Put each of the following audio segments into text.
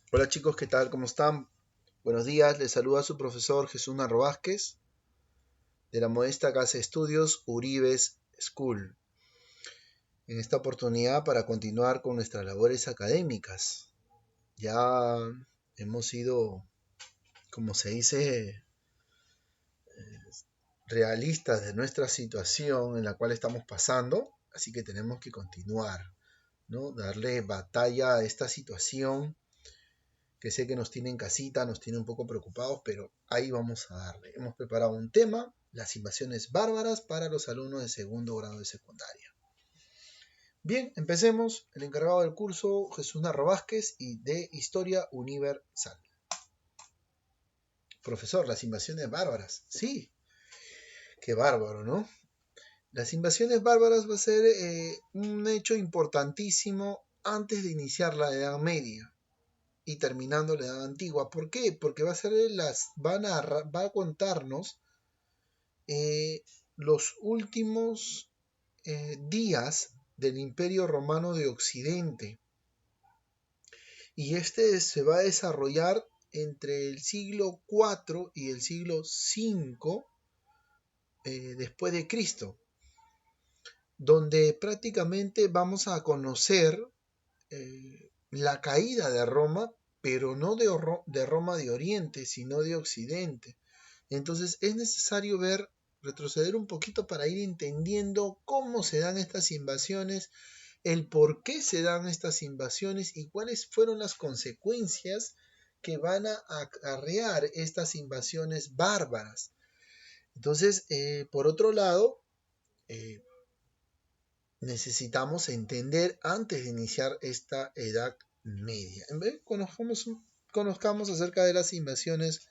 Hola chicos, ¿qué tal? ¿Cómo están? Buenos días, les saluda su profesor Jesús Narro Vázquez de la modesta casa de estudios Uribes School. En esta oportunidad para continuar con nuestras labores académicas. Ya hemos sido, como se dice, realistas de nuestra situación en la cual estamos pasando, así que tenemos que continuar, ¿no? Darle batalla a esta situación que sé que nos tiene en casita, nos tiene un poco preocupados, pero ahí vamos a darle. Hemos preparado un tema, las invasiones bárbaras para los alumnos de segundo grado de secundaria. Bien, empecemos. El encargado del curso, Jesús Narro Vázquez, y de Historia Universal. Profesor, las invasiones bárbaras. Sí, qué bárbaro, ¿no? Las invasiones bárbaras va a ser un hecho importantísimo antes de iniciar la Edad Media y terminando la Edad Antigua. ¿Por qué? Porque va a contarnos eh, los últimos días del Imperio Romano de Occidente. Y este se va a desarrollar entre el siglo IV y el siglo V después de Cristo, donde prácticamente vamos a conocer la caída de Roma, pero no de Roma de Oriente, sino de Occidente. Entonces es necesario retroceder un poquito para ir entendiendo cómo se dan estas invasiones, el por qué se dan estas invasiones y cuáles fueron las consecuencias que van a acarrear estas invasiones bárbaras. Entonces, por otro lado, eh, necesitamos entender antes de iniciar esta Edad Media. En vez, conozcamos acerca de las invasiones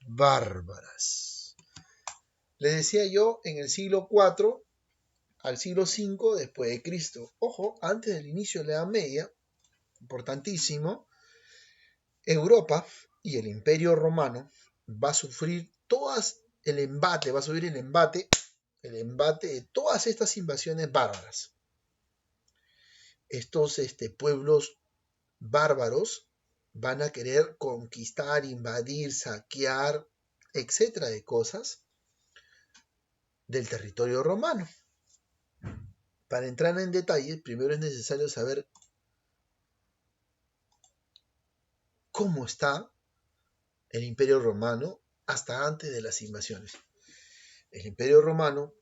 bárbaras. Les decía yo, en el siglo IV al siglo V después de Cristo. Ojo, antes del inicio de la Edad Media, importantísimo, Europa y el Imperio Romano va a sufrir el embate de todas estas invasiones bárbaras. Estos pueblos bárbaros van a querer conquistar, invadir, saquear, etcétera de cosas del territorio romano. Para entrar en detalle, primero es necesario saber cómo está el Imperio Romano hasta antes de las invasiones. El Imperio Romano,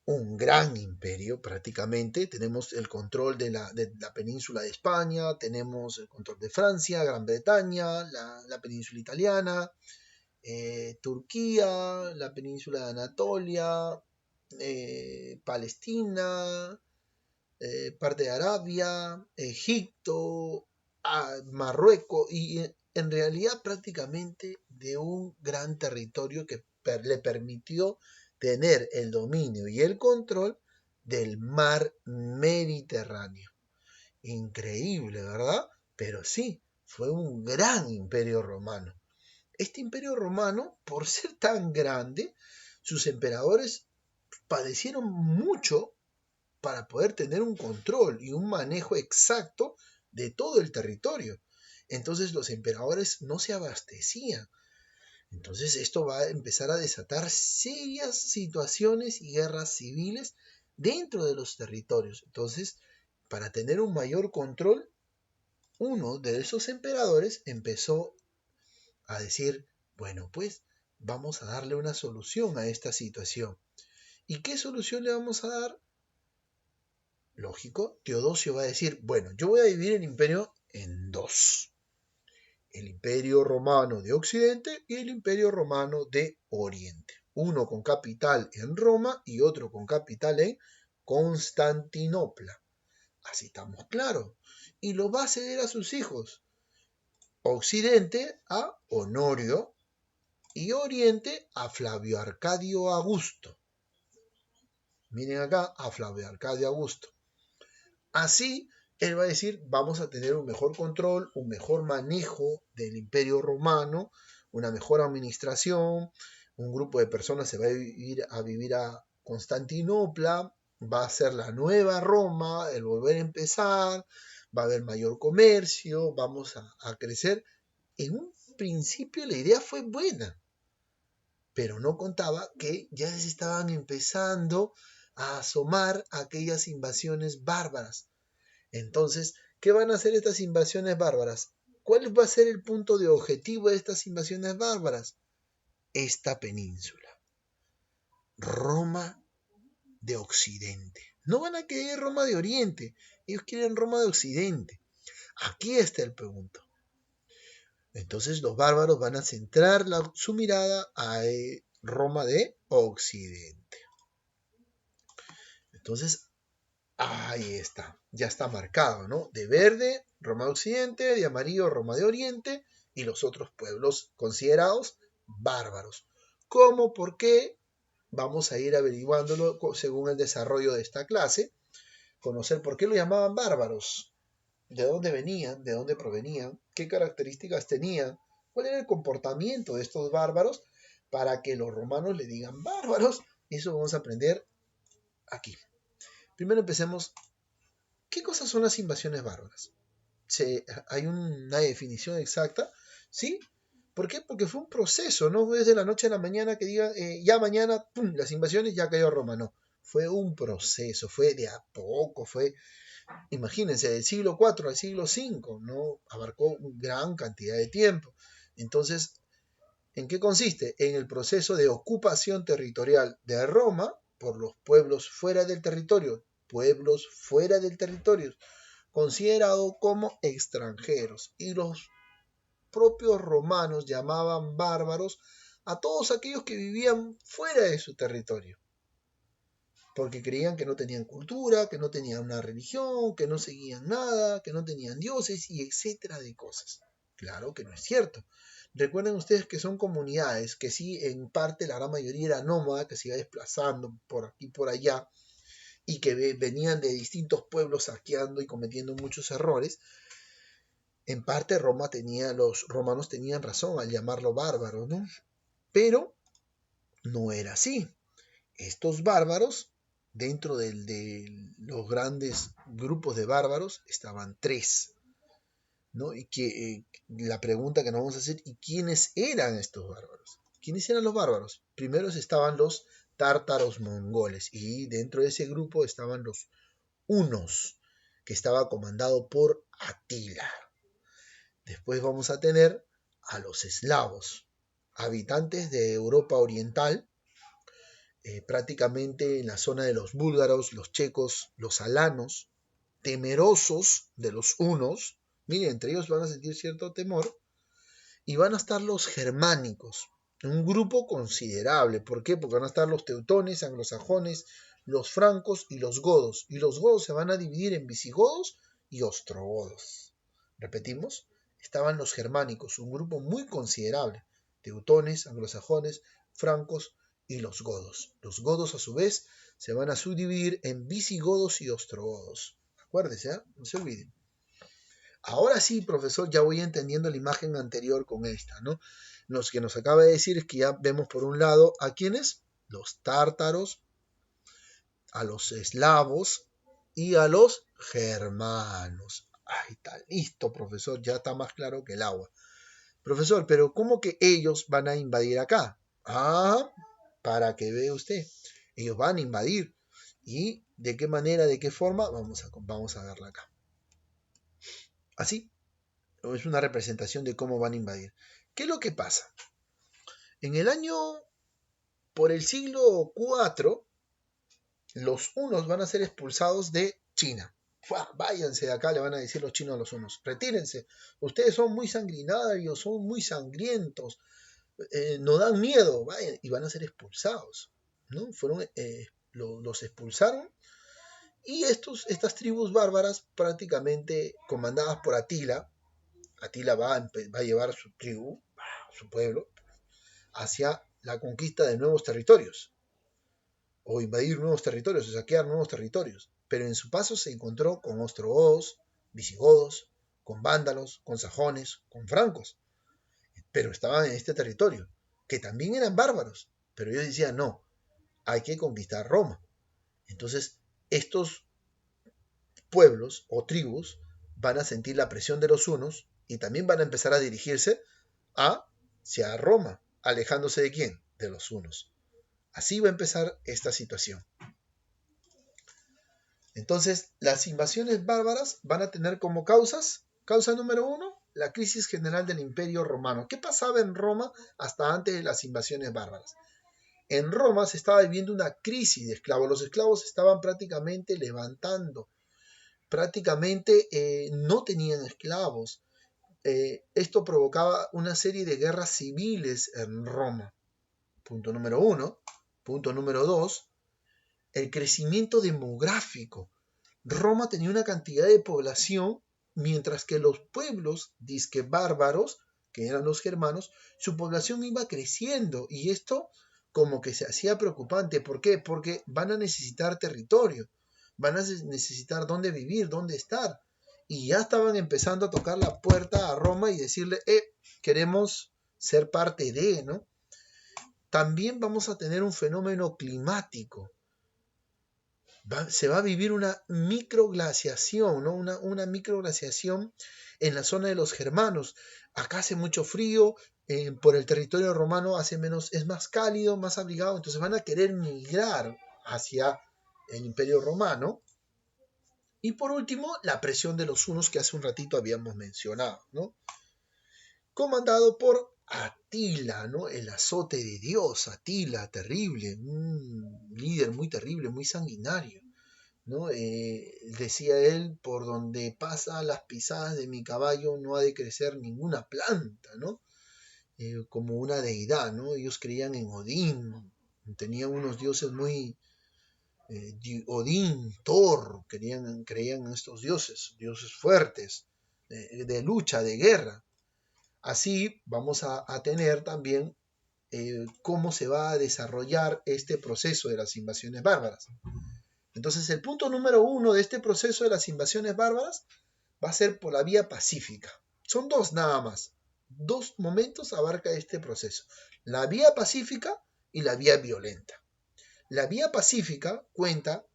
un gran imperio prácticamente, tenemos el control de la península de España, tenemos el control de Francia, Gran Bretaña, la península italiana, Turquía, la península de Anatolia, Palestina, parte de Arabia, Egipto, Marruecos y en realidad prácticamente de un gran territorio que le permitió tener el dominio y el control del mar Mediterráneo. Increíble, ¿verdad? Pero sí, fue un gran imperio romano. Este imperio romano, por ser tan grande, sus emperadores padecieron mucho para poder tener un control y un manejo exacto de todo el territorio. Entonces los emperadores no se abastecían. Entonces esto va a empezar a desatar serias situaciones y guerras civiles dentro de los territorios. Entonces, para tener un mayor control, uno de esos emperadores empezó a decir, bueno, pues vamos a darle una solución a esta situación. ¿Y qué solución le vamos a dar? Lógico, Teodosio va a decir, bueno, yo voy a dividir el imperio en dos. El imperio romano de Occidente y el imperio romano de Oriente. Uno con capital en Roma y otro con capital en Constantinopla. Así estamos claros. Y lo va a ceder a sus hijos. Occidente a Honorio y Oriente a Flavio Arcadio Augusto. Miren acá a Flavio Arcadio Augusto. Así, él va a decir, vamos a tener un mejor control, un mejor manejo del imperio romano, una mejor administración, un grupo de personas se va a vivir a Constantinopla, va a ser la nueva Roma, el volver a empezar, va a haber mayor comercio, vamos a crecer. En un principio la idea fue buena, pero no contaba que ya se estaban empezando a asomar aquellas invasiones bárbaras. Entonces, ¿qué van a hacer estas invasiones bárbaras? ¿Cuál va a ser el punto de objetivo de estas invasiones bárbaras? Esta península, Roma de Occidente. No van a querer Roma de Oriente, ellos quieren Roma de Occidente. Aquí está el punto. Entonces los bárbaros van a centrar su mirada a Roma de Occidente. Entonces, ahí está, ya está marcado, ¿no? De verde, Roma de Occidente, de amarillo, Roma de Oriente, y los otros pueblos considerados bárbaros. ¿Cómo? ¿Por qué? Vamos a ir averiguándolo según el desarrollo de esta clase, conocer por qué lo llamaban bárbaros, de dónde venían, de dónde provenían, qué características tenían, cuál era el comportamiento de estos bárbaros para que los romanos le digan bárbaros. Eso vamos a aprender aquí. Primero empecemos. ¿Qué cosas son las invasiones bárbaras? ¿Hay una definición exacta? ¿Sí? ¿Por qué? Porque fue un proceso, no fue desde la noche a la mañana que diga, ya mañana, ¡pum!, las invasiones, ya cayó Roma, no. Fue un proceso, fue de a poco, imagínense, del siglo IV al siglo V, ¿no? Abarcó gran cantidad de tiempo. Entonces, ¿en qué consiste? En el proceso de ocupación territorial de Roma por los pueblos fuera del territorio, considerados como extranjeros. Y los propios romanos llamaban bárbaros a todos aquellos que vivían fuera de su territorio, porque creían que no tenían cultura, que no tenían una religión, que no seguían nada, que no tenían dioses y etcétera de cosas. Claro que no es cierto. Recuerden ustedes que son comunidades que sí, en parte la gran mayoría era nómada, que se iba desplazando por aquí y por allá, y que venían de distintos pueblos saqueando y cometiendo muchos errores. En parte los romanos tenían razón al llamarlo bárbaro, ¿no? Pero no era así. Estos bárbaros, dentro de los grandes grupos de bárbaros, estaban tres, ¿no? Y que la pregunta que nos vamos a hacer, ¿y quiénes eran estos bárbaros? ¿Quiénes eran los bárbaros? Primero estaban los tártaros mongoles, y dentro de ese grupo estaban los hunos, que estaba comandado por Atila. Después vamos a tener a los eslavos, habitantes de Europa Oriental, prácticamente en la zona de los búlgaros, los checos, los alanos, temerosos de los hunos. Miren, entre ellos van a sentir cierto temor. Y van a estar los germánicos, un grupo considerable. ¿Por qué? Porque van a estar los teutones, anglosajones, los francos y los godos. Y los godos se van a dividir en visigodos y ostrogodos. Repetimos, estaban los germánicos, un grupo muy considerable. Teutones, anglosajones, francos y los godos. Los godos, a su vez, se van a subdividir en visigodos y ostrogodos. Acuérdense, ¿eh? No se olviden. Ahora sí, profesor, ya voy entendiendo la imagen anterior con esta, ¿no? Lo que nos acaba de decir es que ya vemos por un lado a quiénes, los tártaros, a los eslavos y a los germanos. Ahí está, listo, profesor, ya está más claro que el agua. Profesor, pero ¿cómo que ellos van a invadir acá? Ah, para que vea usted, ellos van a invadir. ¿Y de qué manera, de qué forma? Vamos a verla acá. Así, es una representación de cómo van a invadir. ¿Qué es lo que pasa? En el año, por el siglo IV, los hunos van a ser expulsados de China. Váyanse de acá, le van a decir los chinos a los hunos. Retírense. Ustedes son muy sanguinarios, son muy sangrientos, nos dan miedo. Vayan. Y van a ser expulsados, ¿no? Los expulsaron. Y estas tribus bárbaras, prácticamente comandadas por Atila va a llevar su tribu, su pueblo, hacia la conquista de nuevos territorios, o invadir nuevos territorios, o saquear nuevos territorios. Pero en su paso se encontró con ostrogodos, visigodos, con vándalos, con sajones, con francos. Pero estaban en este territorio, que también eran bárbaros. Pero ellos decían, no, hay que conquistar Roma. Entonces, estos pueblos o tribus van a sentir la presión de los hunos y también van a empezar a dirigirse hacia Roma, alejándose ¿de quién? De los hunos. Así va a empezar esta situación. Entonces, las invasiones bárbaras van a tener como causa número 1, la crisis general del Imperio Romano. ¿Qué pasaba en Roma hasta antes de las invasiones bárbaras? En Roma se estaba viviendo una crisis de esclavos. Los esclavos se estaban prácticamente levantando. Prácticamente no tenían esclavos. Esto provocaba una serie de guerras civiles en Roma. Punto número 1. Punto número 2. El crecimiento demográfico. Roma tenía una cantidad de población, mientras que los pueblos disque bárbaros, que eran los germanos, su población iba creciendo y esto como que se hacía preocupante. ¿Por qué? Porque van a necesitar territorio, van a necesitar dónde vivir, dónde estar. Y ya estaban empezando a tocar la puerta a Roma y decirle, queremos ser parte de, ¿no? También vamos a tener un fenómeno climático. Se va a vivir una microglaciación, ¿no? Una microglaciación en la zona de los germanos. Acá hace mucho frío, por el territorio romano hace menos, es más cálido, más abrigado, entonces van a querer migrar hacia el Imperio Romano. Y por último, la presión de los hunos que hace un ratito habíamos mencionado, ¿no? Comandado por Atila, ¿no? El azote de Dios, Atila, terrible, un líder muy terrible, muy sanguinario, ¿no? Decía él, por donde pasa las pisadas de mi caballo no ha de crecer ninguna planta, ¿no? Como una deidad, ¿no? Ellos creían en Odín, tenían unos dioses muy... Odín, Thor, creían en estos dioses fuertes, de lucha, de guerra. Así vamos a tener también cómo se va a desarrollar este proceso de las invasiones bárbaras. Entonces el punto número 1 de este proceso de las invasiones bárbaras va a ser por la vía pacífica. Son dos nada más. 2 momentos abarca este proceso. La vía pacífica y la vía violenta. La vía pacífica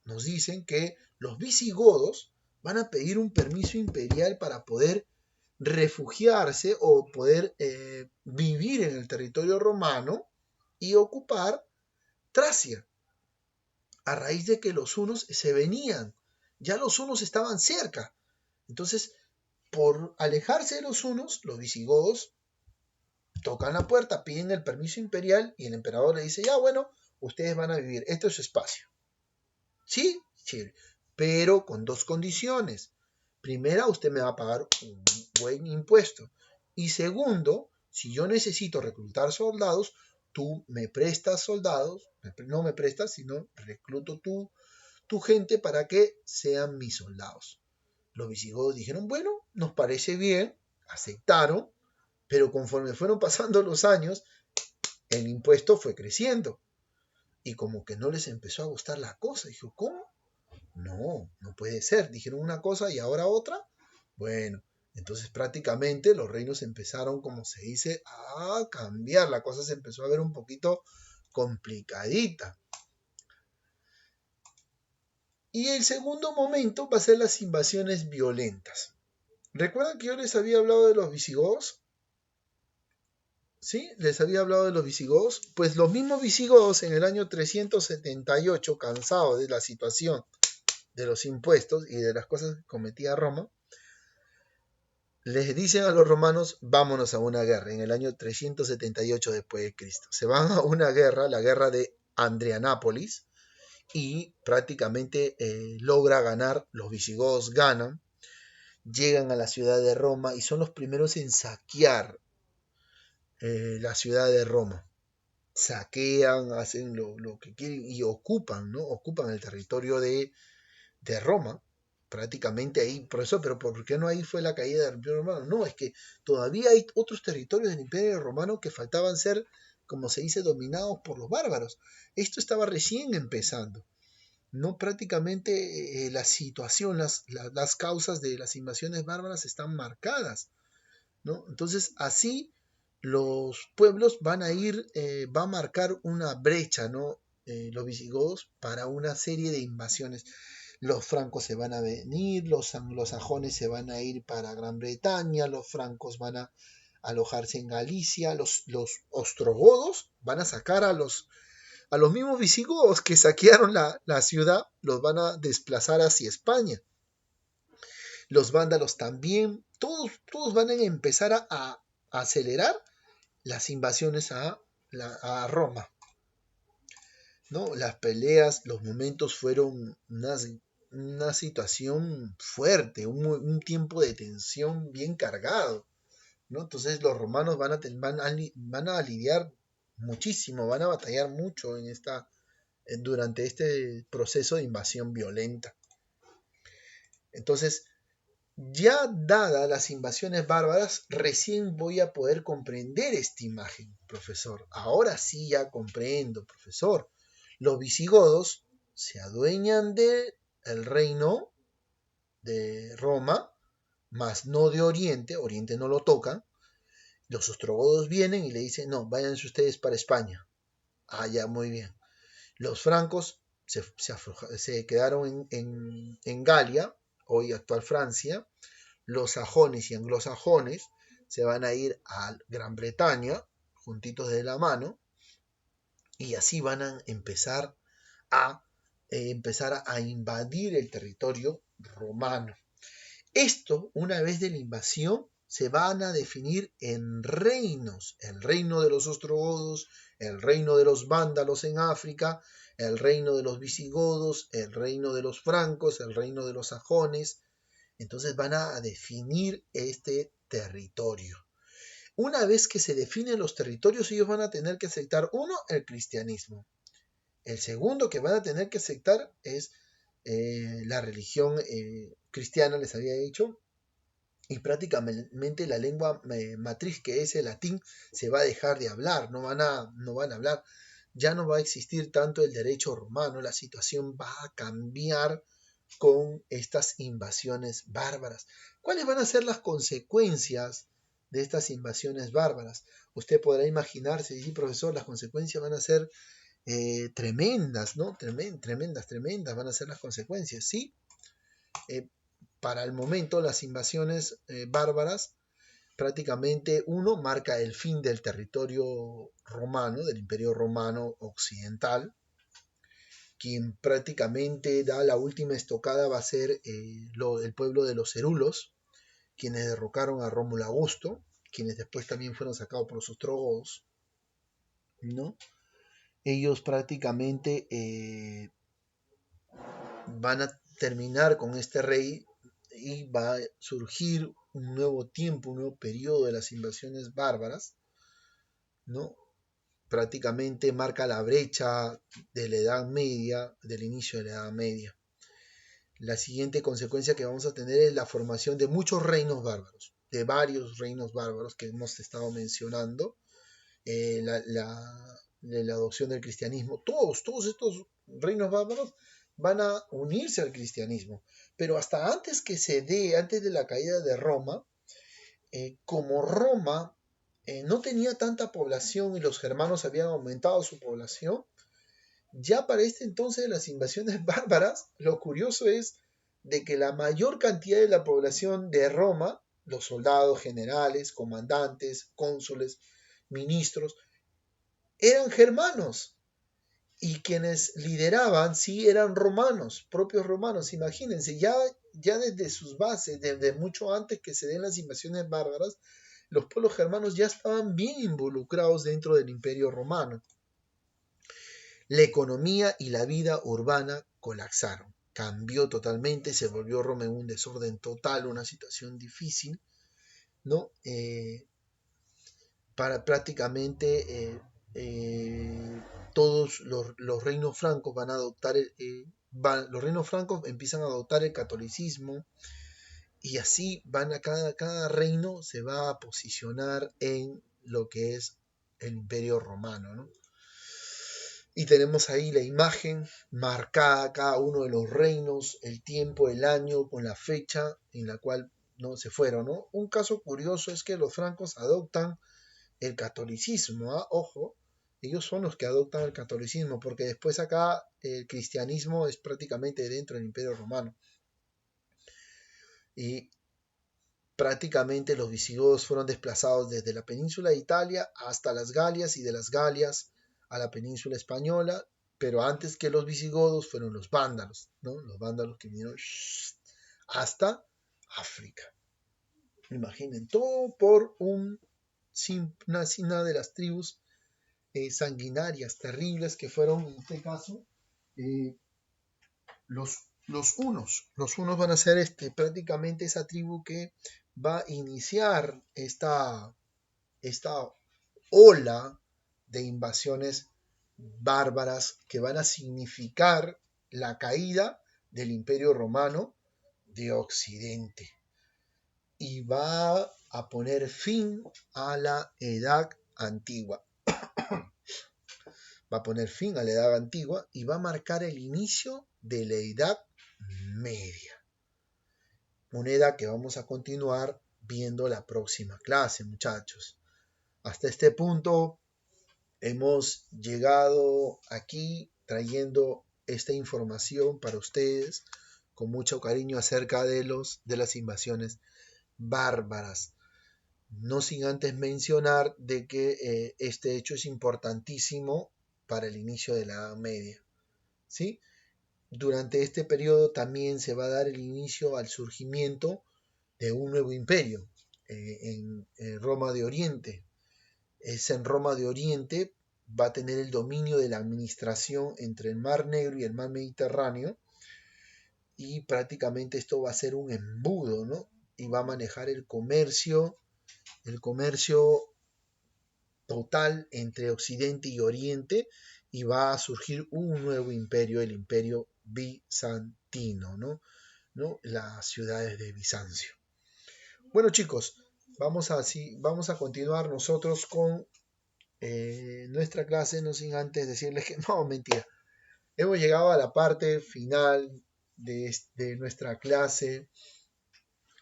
nos dicen que los visigodos van a pedir un permiso imperial para poder refugiarse o poder vivir en el territorio romano y ocupar Tracia, a raíz de que los hunos se venían, ya los hunos estaban cerca. Entonces, por alejarse de los hunos, los visigodos tocan la puerta, piden el permiso imperial y el emperador le dice, ya bueno, ustedes van a vivir, este es su espacio. ¿Sí? Sí, pero con 2 condiciones. Primera, usted me va a pagar un buen impuesto. Y segundo, si yo necesito reclutar soldados, tú me prestas soldados, no me prestas, sino recluto tu gente para que sean mis soldados. Los visigodos dijeron, bueno, nos parece bien, aceptaron, pero conforme fueron pasando los años, el impuesto fue creciendo. Y como que no les empezó a gustar la cosa. Dijo, ¿cómo? No, no puede ser. Dijeron una cosa y ahora otra. Bueno, entonces prácticamente los reinos empezaron, como se dice, a cambiar. La cosa se empezó a ver un poquito complicadita. Y el segundo momento va a ser las invasiones violentas. ¿Recuerdan que yo les había hablado de los visigodos? ¿Sí? Les había hablado de los visigodos. Pues los mismos visigodos en el año 378, cansados de la situación de los impuestos y de las cosas que cometía Roma, les dicen a los romanos, vámonos a una guerra, en el año 378 después de Cristo. Se van a una guerra, la guerra de Adrianápolis, y prácticamente logra ganar, los visigodos ganan, llegan a la ciudad de Roma y son los primeros en saquear la ciudad de Roma. Saquean, hacen lo que quieren y ocupan, ¿no? Ocupan el territorio de Roma, prácticamente ahí, profesor, pero ¿por qué no ahí fue la caída del Imperio Romano? No, es que todavía hay otros territorios del Imperio Romano que faltaban ser, como se dice, dominados por los bárbaros. Esto estaba recién empezando. No, prácticamente la situación, las causas de las invasiones bárbaras están marcadas, ¿no? Entonces, así los pueblos van a ir, va a marcar una brecha, ¿no? Los visigodos para una serie de invasiones. Los francos se van a venir, los anglosajones se van a ir para Gran Bretaña, los francos van a alojarse en Galicia, los ostrogodos van a sacar a los mismos visigodos que saquearon la ciudad, los van a desplazar hacia España. Los vándalos también, todos van a empezar a acelerar las invasiones a Roma. ¿No? Las peleas, los momentos fueron una situación fuerte, un tiempo de tensión bien cargado, ¿no? Entonces los romanos van a lidiar muchísimo, van a batallar mucho durante este proceso de invasión violenta. Entonces, ya dadas las invasiones bárbaras, recién voy a poder comprender esta imagen, profesor. Ahora sí ya comprendo, profesor. Los visigodos se adueñan del reino de Roma, mas no de Oriente, Oriente no lo tocan. Los ostrogodos vienen y le dicen, no, váyanse ustedes para España. Ah, ya, muy bien. Los francos se quedaron en Galia, hoy actual Francia. Los sajones y anglosajones se van a ir a Gran Bretaña, juntitos de la mano, y así van a empezar a invadir el territorio romano. Esto, una vez de la invasión, se van a definir en reinos: el reino de los ostrogodos, el reino de los vándalos en África, el reino de los visigodos, el reino de los francos, el reino de los sajones. Entonces van a definir este territorio. Una vez que se definen los territorios, ellos van a tener que aceptar, uno, el cristianismo. El segundo que van a tener que aceptar es la religión cristiana, les había dicho, y prácticamente la lengua matriz, que es el latín, se va a dejar de hablar, no van a hablar. Ya no va a existir tanto el derecho romano, la situación va a cambiar con estas invasiones bárbaras. ¿Cuáles van a ser las consecuencias de estas invasiones bárbaras? Usted podrá imaginarse, sí, profesor, las consecuencias van a ser tremendas, ¿no? Tremendas van a ser las consecuencias, ¿sí? Para el momento, las invasiones bárbaras, prácticamente uno marca el fin del territorio romano, del Imperio Romano Occidental. Quien prácticamente da la última estocada va a ser el pueblo de los Herulos, quienes derrocaron a Rómulo Augusto, quienes después también fueron sacados por los ostrogodos, ¿no? Ellos prácticamente van a terminar con este rey y va a surgir un nuevo tiempo, un nuevo periodo de las invasiones bárbaras, ¿no? Prácticamente marca la brecha de la Edad Media, del inicio de la Edad Media. La siguiente consecuencia que vamos a tener es la formación de muchos reinos bárbaros, de varios reinos bárbaros que hemos estado mencionando, la adopción del cristianismo. Todos estos reinos bárbaros van a unirse al cristianismo, pero hasta antes que se dé, antes de la caída de Roma, como Roma no tenía tanta población y los germanos habían aumentado su población, ya para este entonces de las invasiones bárbaras, lo curioso es de que la mayor cantidad de la población de Roma, los soldados, generales, comandantes, cónsules, ministros, eran germanos. Y quienes lideraban, sí, eran romanos, propios romanos. Imagínense, ya desde sus bases, desde mucho antes que se den las invasiones bárbaras, los pueblos germanos ya estaban bien involucrados dentro del Imperio Romano. La economía y la vida urbana colapsaron. Cambió totalmente, se volvió Roma en un desorden total, una situación difícil, ¿no? Para prácticamente todos los reinos francos van a adoptar, los reinos francos empiezan a adoptar el catolicismo, y así cada reino se va a posicionar en lo que es el Imperio Romano, ¿no? Y tenemos ahí la imagen marcada, cada uno de los reinos, el tiempo, el año, con la fecha en la cual no se fueron, ¿no? Un caso curioso es que los francos adoptan el catolicismo, ¿eh? Ojo, Ellos son los que adoptan el catolicismo, porque después acá el cristianismo es prácticamente dentro del Imperio Romano. Y prácticamente los visigodos fueron desplazados desde la península de Italia hasta las Galias y de las Galias a la península española, pero antes que los visigodos fueron los vándalos, ¿no? Los vándalos que vinieron hasta África. Imaginen, todo por una de las tribus sanguinarias, terribles, que fueron en este caso los hunos. Los hunos van a ser prácticamente esa tribu que va a iniciar esta ola de invasiones bárbaras que van a significar la caída del Imperio Romano de Occidente y va a poner fin a la Edad Antigua. Va a poner fin a la Edad Antigua y va a marcar el inicio de la Edad Media. Una edad que vamos a continuar viendo la próxima clase, muchachos. Hasta este punto hemos llegado aquí trayendo esta información para ustedes con mucho cariño acerca de las invasiones bárbaras. No sin antes mencionar de que este hecho es importantísimo para el inicio de la Edad Media, ¿sí? Durante este periodo también se va a dar el inicio al surgimiento de un nuevo imperio en Roma de Oriente. Es en Roma de Oriente va a tener el dominio de la administración entre el Mar Negro y el Mar Mediterráneo, y prácticamente esto va a ser un embudo, ¿no? Y va a manejar el comercio total entre Occidente y Oriente, y va a surgir un nuevo imperio, el imperio bizantino, ¿no? Las ciudades de Bizancio. Bueno, chicos, vamos a continuar nosotros con nuestra clase, no sin antes decirles que no, mentira. Hemos llegado a la parte final de nuestra clase.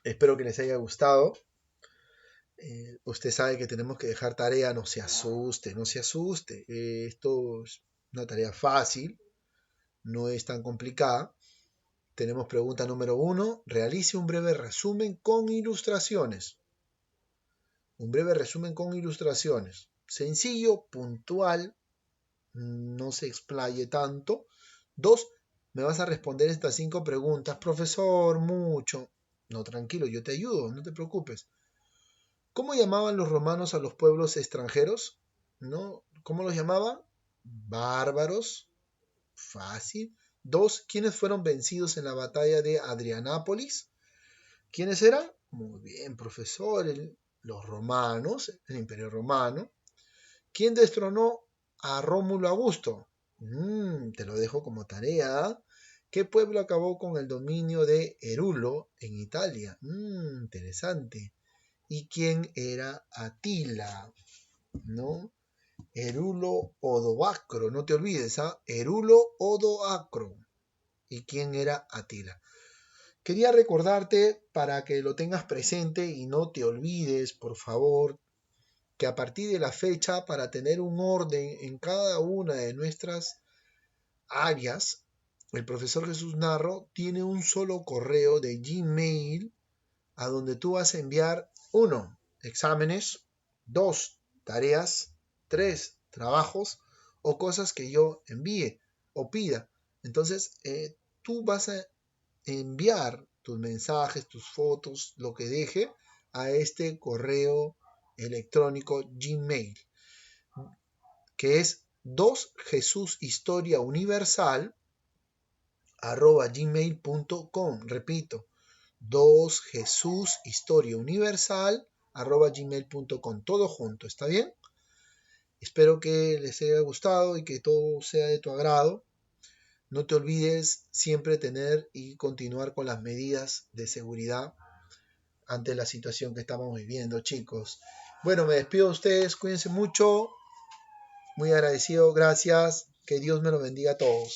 Espero que les haya gustado. Usted sabe que tenemos que dejar tarea, no se asuste, no se asuste. Esto es una tarea fácil, no es tan complicada. Tenemos pregunta número 1. Realice un breve resumen con ilustraciones. Un breve resumen con ilustraciones. Sencillo, puntual, no se explaye tanto. 2. Me vas a responder estas 5 preguntas. Profesor, mucho. No, tranquilo, yo te ayudo, no te preocupes. ¿Cómo llamaban los romanos a los pueblos extranjeros? ¿No? ¿Cómo los llamaban? Bárbaros. Fácil. 2. ¿Quiénes fueron vencidos en la batalla de Adrianápolis? ¿Quiénes eran? Muy bien, profesor. Los romanos, el Imperio Romano. ¿Quién destronó a Rómulo Augusto? Te lo dejo como tarea. ¿Qué pueblo acabó con el dominio de Erulo en Italia? Interesante. ¿Y quién era Atila? ¿No? Erulo Odoacro, no te olvides, ¿ah? Erulo Odoacro. ¿Y quién era Atila? Quería recordarte para que lo tengas presente y no te olvides, por favor, que a partir de la fecha, para tener un orden en cada una de nuestras áreas, el profesor Jesús Narro tiene un solo correo de Gmail a donde tú vas a enviar 1. Exámenes, 2. Tareas, 3. Trabajos o cosas que yo envíe o pida. Entonces, tú vas a enviar tus mensajes, tus fotos, lo que deje a este correo electrónico Gmail, que es 2jesushistoriauniversal@gmail.com. Repito, 2jesushistoriauniversal@gmail.com. Todo junto, ¿está bien? Espero que les haya gustado y que todo sea de tu agrado. No te olvides siempre tener y continuar con las medidas de seguridad ante la situación que estamos viviendo, chicos. Bueno, me despido de ustedes, cuídense mucho, muy agradecido, gracias, que Dios me lo bendiga a todos.